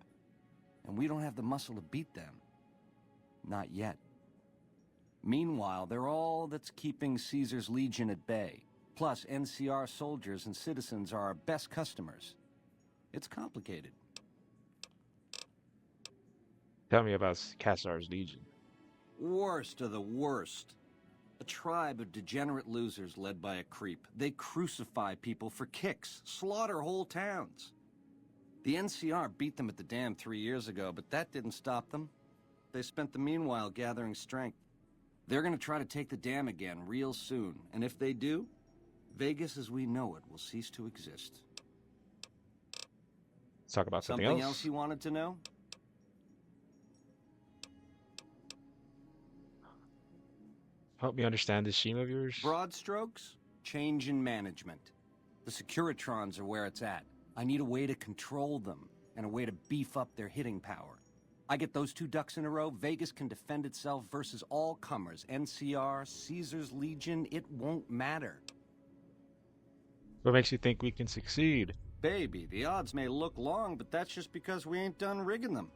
And we don't have the muscle to beat them. Not yet. Meanwhile, they're all that's keeping Caesar's Legion at bay. Plus, NCR soldiers and citizens are our best customers. It's complicated. Tell me about Caesar's Legion. Worst of the worst. A tribe of degenerate losers led by a creep. They crucify people for kicks, slaughter whole towns. The NCR beat them at the dam 3 years ago, but that didn't stop them. They spent the meanwhile gathering strength. They're gonna try to take the dam again real soon, and if they do, Vegas as we know it will cease to exist. Let's talk about something Something else you wanted to know? Help me understand this scheme of yours. Broad strokes, change in management. The Securitrons are where it's at. I need a way to control them, and a way to beef up their hitting power. I get those two ducks in a row, Vegas can defend itself versus all comers. NCR, Caesar's Legion, it won't matter. What makes you think we can succeed? Baby, the odds may look long, but that's just because we ain't done rigging them.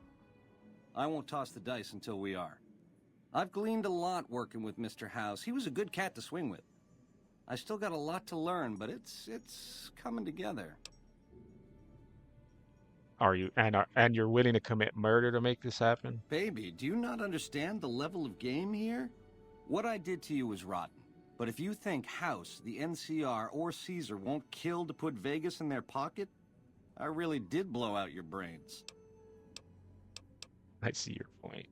I won't toss the dice until we are. I've gleaned a lot working with Mr. House. He was a good cat to swing with. I still got a lot to learn, but it's coming together. Are you and you're willing to commit murder to make this happen? Baby, do you not understand the level of game here? What I did to you was rotten. But if you think House, the NCR, or Caesar won't kill to put Vegas in their pocket, I really did blow out your brains. I see your point.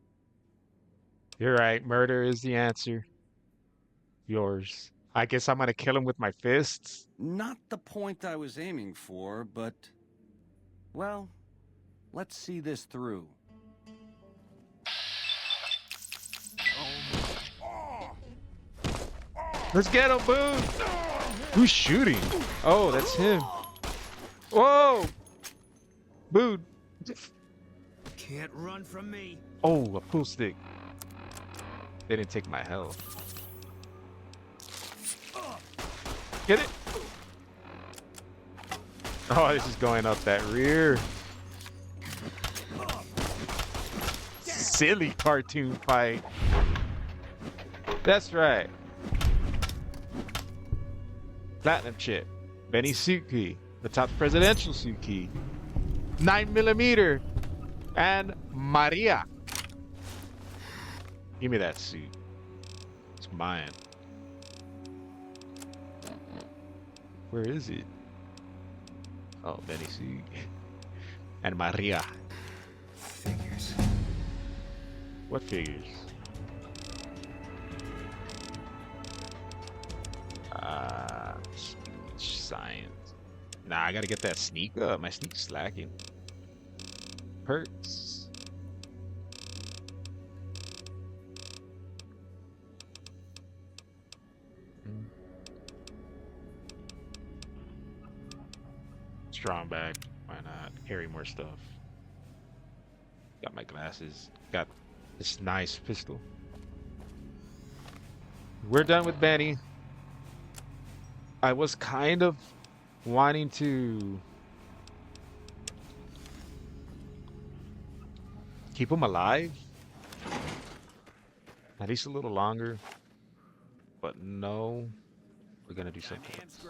You're right. Murder is the answer. Yours. I guess I'm gonna kill him with my fists. Not the point I was aiming for, but... well, let's see this through. Let's get him, Boone! Who's shooting? Oh, that's him. Whoa! Boone! Can't run from me. Oh, a pool stick. They didn't take my health. Get it? Oh, this is going up that rear. Silly cartoon fight. That's right. Platinum chip. Benny suit key. The top presidential suit key. 9mm. And Maria. Give me that suit. It's mine. Where is it? Oh, Benny suit. And Maria. Figures. What figures? Science. Nah, I gotta get that sneak up. My sneak's slacking. Perks. Strong back. Why not? Carry more stuff. Got my glasses. Got this nice pistol. We're done with Benny. I was kind of wanting to keep him alive. At least a little longer. But no. We're gonna do something else.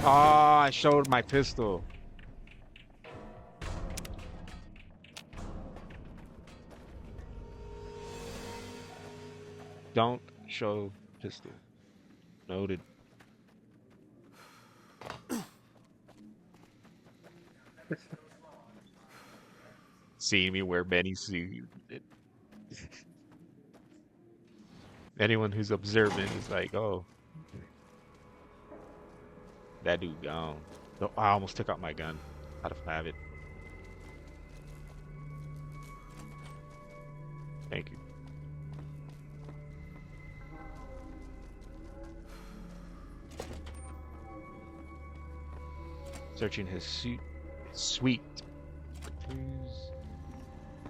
Oh, I showed my pistol. Don't show pistol. Noted. Seeing me wear Benny's suit. Anyone who's observant is like, oh, that dude gone. No, I almost took out my gun out of habit. Thank you. Searching his suite.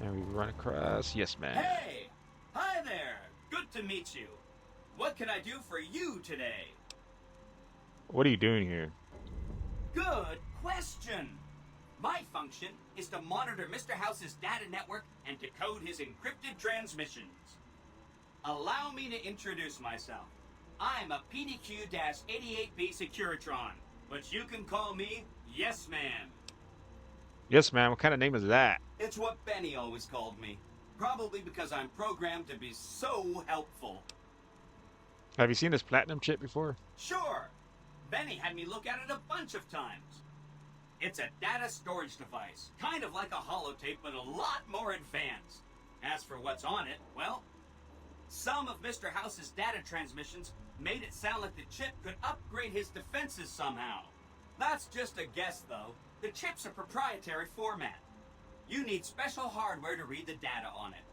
And we run across. Yes, man. Hey! Hi there! Good to meet you. What can I do for you today? What are you doing here? Good question! My function is to monitor Mr. House's data network and decode his encrypted transmissions. Allow me to introduce myself. I'm a PDQ-88B Securitron, but you can call me Yes Man. Yes, man. What kind of name is that? It's what Benny always called me. Probably because I'm programmed to be so helpful. Have you seen this platinum chip before? Sure. Benny had me look at it a bunch of times. It's a data storage device, kind of like a holotape, but a lot more advanced. As for what's on it, well, some of Mr. House's data transmissions made it sound like the chip could upgrade his defenses somehow. That's just a guess, though. The chip's a proprietary format. You need special hardware to read the data on it.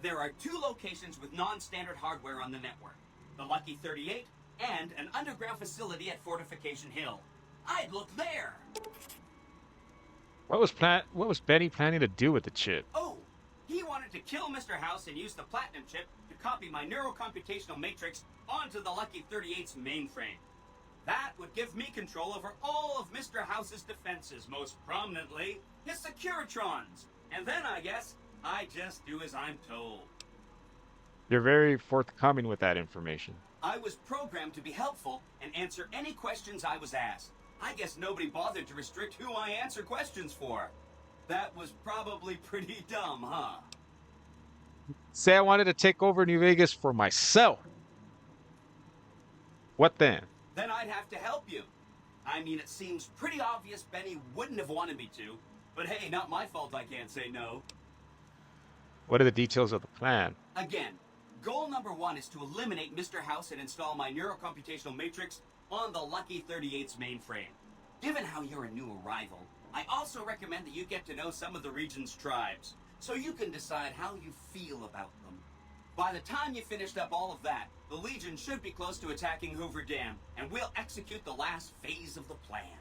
There are 2 locations with non-standard hardware on the network. The Lucky 38 and an underground facility at Fortification Hill. I'd look there! What was Benny planning to do with the chip? Oh, he wanted to kill Mr. House and use the Platinum chip to copy my neurocomputational matrix onto the Lucky 38's mainframe. That would give me control over all of Mr. House's defenses, most prominently his Securitrons. And then, I guess, I just do as I'm told. You're very forthcoming with that information. I was programmed to be helpful and answer any questions I was asked. I guess nobody bothered to restrict who I answer questions for. That was probably pretty dumb, huh? Say I wanted to take over New Vegas for myself. What then? Then I'd have to help you. I mean, it seems pretty obvious Benny wouldn't have wanted me to. But hey, not my fault I can't say no. What are the details of the plan? Again, goal number 1 is to eliminate Mr. House and install my neurocomputational matrix on the Lucky 38's mainframe. Given how you're a new arrival, I also recommend that you get to know some of the region's tribes, so you can decide how you feel about them. By the time you finished up all of that, the Legion should be close to attacking Hoover Dam, and we'll execute the last phase of the plan.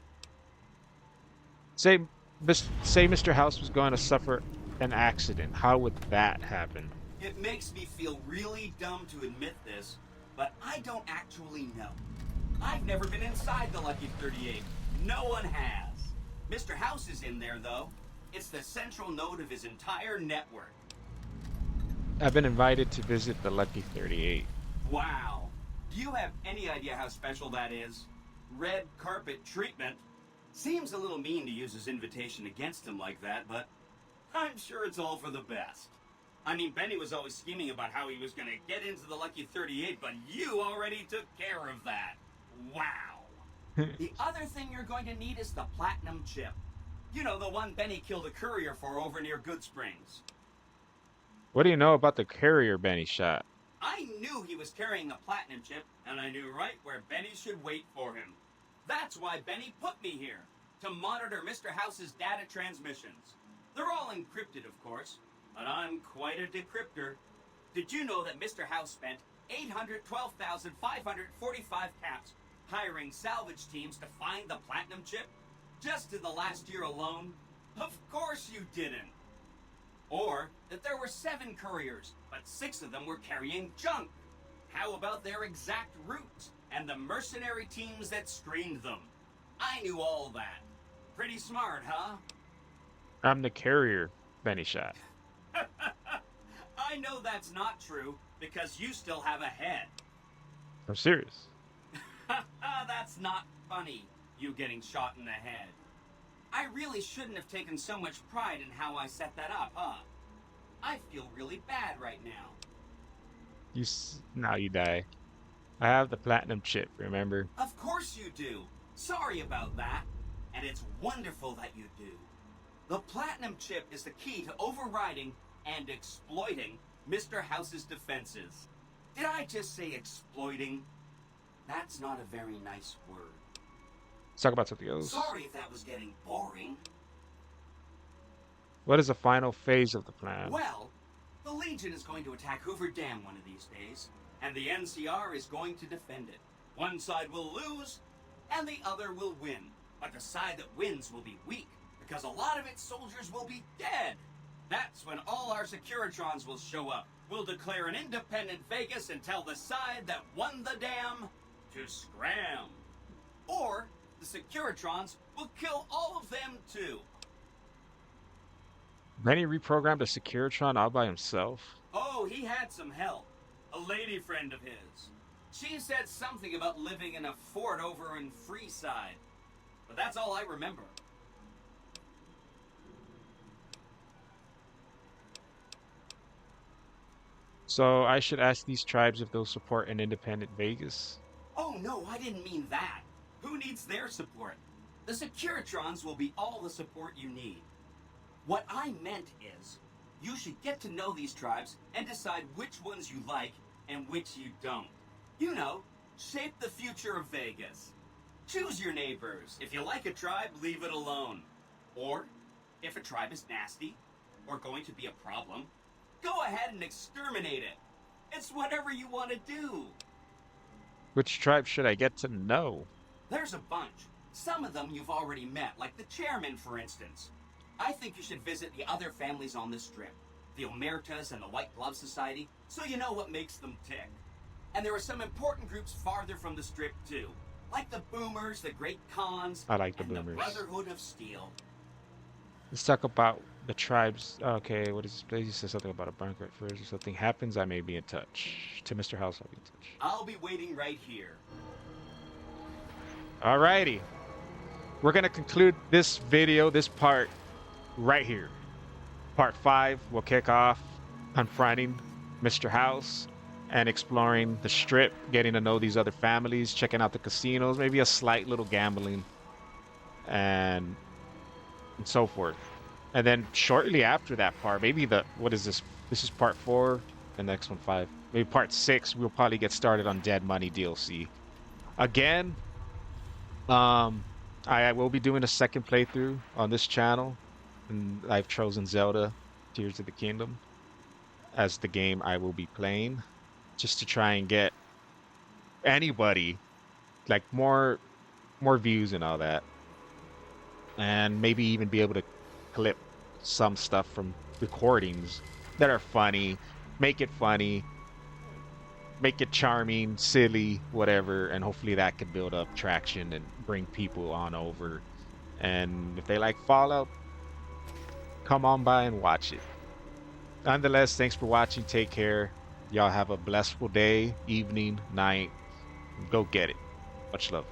Say Mr. House was going to suffer an accident. How would that happen? It makes me feel really dumb to admit this, but I don't actually know. I've never been inside the Lucky 38. No one has. Mr. House is in there, though. It's the central node of his entire network. I've been invited to visit the Lucky 38. Wow. Do you have any idea how special that is? Red carpet treatment. Seems a little mean to use his invitation against him like that, but I'm sure it's all for the best. I mean, Benny was always scheming about how he was going to get into the Lucky 38, but you already took care of that. Wow. The other thing you're going to need is the Platinum chip. You know, the one Benny killed a courier for over near Goodsprings. What do you know about the courier Benny shot? I knew he was carrying a Platinum chip, and I knew right where Benny should wait for him. That's why Benny put me here, to monitor Mr. House's data transmissions. They're all encrypted, of course, but I'm quite a decryptor. Did you know that Mr. House spent 812,545 caps hiring salvage teams to find the Platinum chip? Just in the last year alone? Of course you didn't. Or that there were 7 couriers, but 6 of them were carrying junk. How about their exact routes and the mercenary teams that screened them? I knew all that. Pretty smart, huh? I'm the carrier Benny shot. I know that's not true, because you still have a head. I'm serious. That's not funny, you getting shot in the head. I really shouldn't have taken so much pride in how I set that up, huh? I feel really bad right now. Now you die. I have the Platinum chip, remember? Of course you do. Sorry about that. And it's wonderful that you do. The Platinum Chip is the key to overriding and exploiting Mr. House's defenses. Did I just say exploiting? That's not a very nice word. Let's talk about something else. Sorry if that was getting boring. What is the final phase of the plan? Well, the Legion is going to attack Hoover Dam one of these days, and the NCR is going to defend it. One side will lose, and the other will win. But the side that wins will be weak, because a lot of its soldiers will be dead. That's when all our Securitrons will show up. We'll declare an independent Vegas and tell the side that won the dam to scram. Or the Securitrons will kill all of them too. Benny reprogrammed a Securitron all by himself. Oh, he had some help. A lady friend of his. She said something about living in a fort over in Freeside. But that's all I remember. So I should ask these tribes if they'll support an independent Vegas. Oh no, I didn't mean that. Who needs their support? The Securitrons will be all the support you need. What I meant is, you should get to know these tribes and decide which ones you like and which you don't. You know, shape the future of Vegas. Choose your neighbors. If you like a tribe, leave it alone. Or, if a tribe is nasty, or going to be a problem, go ahead and exterminate it. It's whatever you want to do. Which tribe should I get to know? There's a bunch. Some of them you've already met, like the chairman, for instance. I think you should visit the other families on the Strip, the Omertas and the White Glove Society, so you know what makes them tick. And there are some important groups farther from the Strip, too, like the Boomers, the Great Khans, I like the and Boomers. the Brotherhood of Steel. Let's talk about the tribes. Okay, what is this place? You said something about a bunker at first. If something happens, I may be in touch. To Mr. House, I'll be in touch. I'll be waiting right here. Alrighty. We're going to conclude this video, this part, right here. Part 5 will kick off confronting Mr. House and exploring the Strip, getting to know these other families, checking out the casinos, maybe a slight little gambling, and so forth. And then shortly after that part, maybe what is this? This is part 4, the next one 5. Maybe part 6, we'll probably get started on Dead Money DLC. Again, I will be doing a second playthrough on this channel, and I've chosen Zelda Tears of the Kingdom as the game I will be playing, just to try and get anybody like more views and all that, and maybe even be able to clip some stuff from recordings that are funny, make it funny, make it charming, silly, whatever, and hopefully that could build up traction and bring people on over. And if they like Fallout, come on by and watch it. Nonetheless, thanks for watching. Take care. Y'all have a blissful day, evening, night. Go get it. Much love.